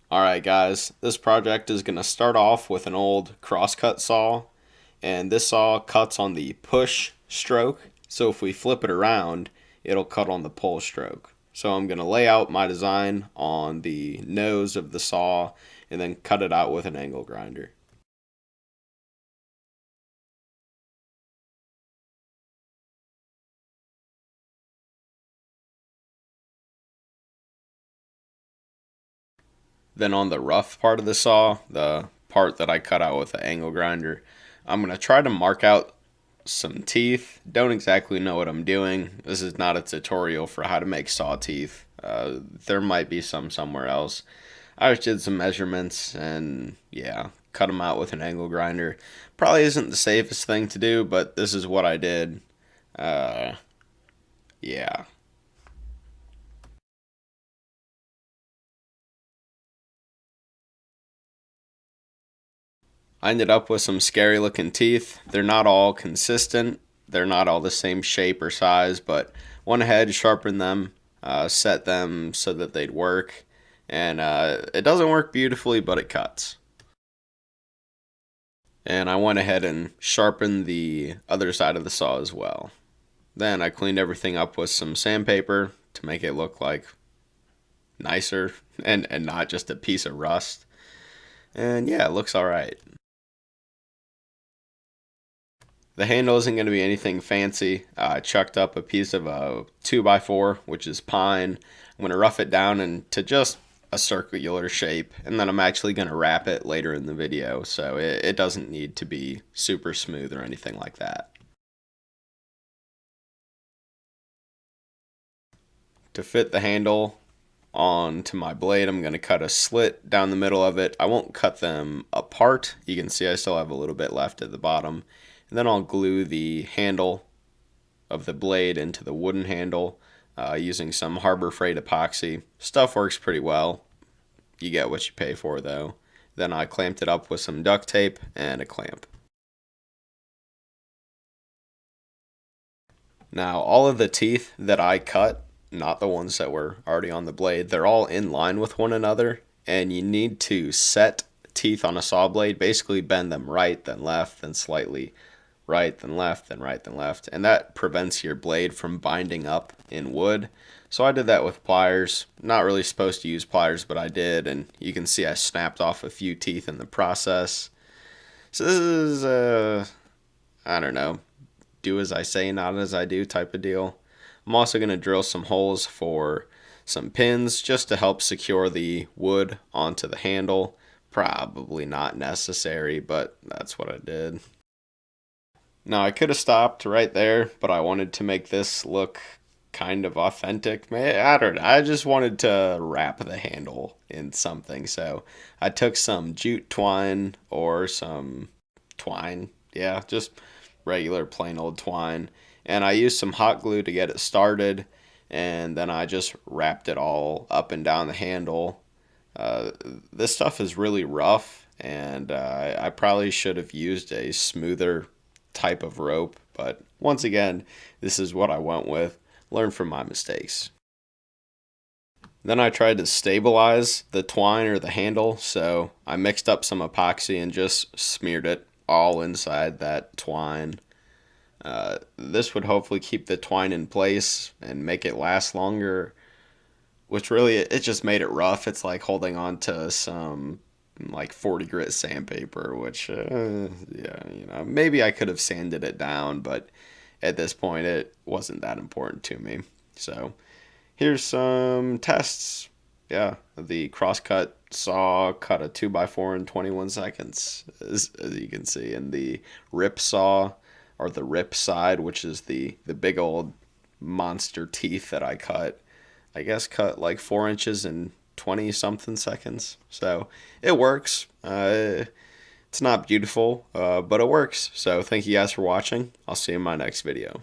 Alright guys, this project is going to start off with an old crosscut saw, and this saw cuts on the push stroke, so if we flip it around, it'll cut on the pull stroke. So I'm going to lay out my design on the nose of the saw and then cut it out with an angle grinder. Then on the rough part of the saw, the part that I cut out with the angle grinder, I'm going to try to mark out some teeth. Don't exactly know what I'm doing. This is not a tutorial for how to make saw teeth. There might be some somewhere else. I just did some measurements and yeah, cut them out with an angle grinder. Probably isn't the safest thing to do, but this is what I did. Uh, yeah. I ended up with some scary looking teeth. They're not all consistent. They're not all the same shape or size, but went ahead, sharpened them, set them so that they'd work. And it doesn't work beautifully, but it cuts. And I went ahead and sharpened the other side of the saw as well. Then I cleaned everything up with some sandpaper to make it look like nicer and not just a piece of rust. And yeah, it looks alright. The handle isn't going to be anything fancy. I chucked up a piece of a 2x4, which is pine. I'm going to rough it down into just a circular shape, and then I'm actually going to wrap it later in the video, so it doesn't need to be super smooth or anything like that. To fit the handle onto my blade, I'm going to cut a slit down the middle of it. I won't cut them apart. You can see I still have a little bit left at the bottom. And then I'll glue the handle of the blade into the wooden handle using some Harbor Freight epoxy. Stuff works pretty well. You get what you pay for though. Then I clamped it up with some duct tape and a clamp. Now all of the teeth that I cut, not the ones that were already on the blade, they're all in line with one another, and you need to set teeth on a saw blade, basically bend them right, then left, then slightly right, then left, then right, then left, and that prevents your blade from binding up in wood. So I did that with pliers. Not really supposed to use pliers, but I did, and you can see I snapped off a few teeth in the process. So this is, I don't know, do as I say, not as I do type of deal. I'm also going to drill some holes for some pins just to help secure the wood onto the handle. Probably not necessary, but that's what I did. Now, I could have stopped right there, but I wanted to make this look kind of authentic. I don't know. I just wanted to wrap the handle in something. So I took some jute twine or some twine. Yeah, just regular plain old twine. And I used some hot glue to get it started. And then I just wrapped it all up and down the handle. Uh, this stuff is really rough, and I probably should have used a smoother type of rope, but once again, this is what I went with. Learn from my mistakes. Then I tried to stabilize the twine or the handle, so I mixed up some epoxy and just smeared it all inside that twine. This would hopefully keep the twine in place and make it last longer, which really, it just made it rough. It's like holding on to some like 40 grit sandpaper, which yeah, maybe I could have sanded it down, but at this point it wasn't that important to me. So here's some tests. Yeah, the crosscut saw cut a 2x4 in 21 seconds, as you can see, and the rip saw, or the rip side, which is the big old monster teeth that I cut, I guess cut like 4 inches in 20 something seconds. So it works. It's not beautiful, but it works. So thank you guys for watching. I'll see you in my next video.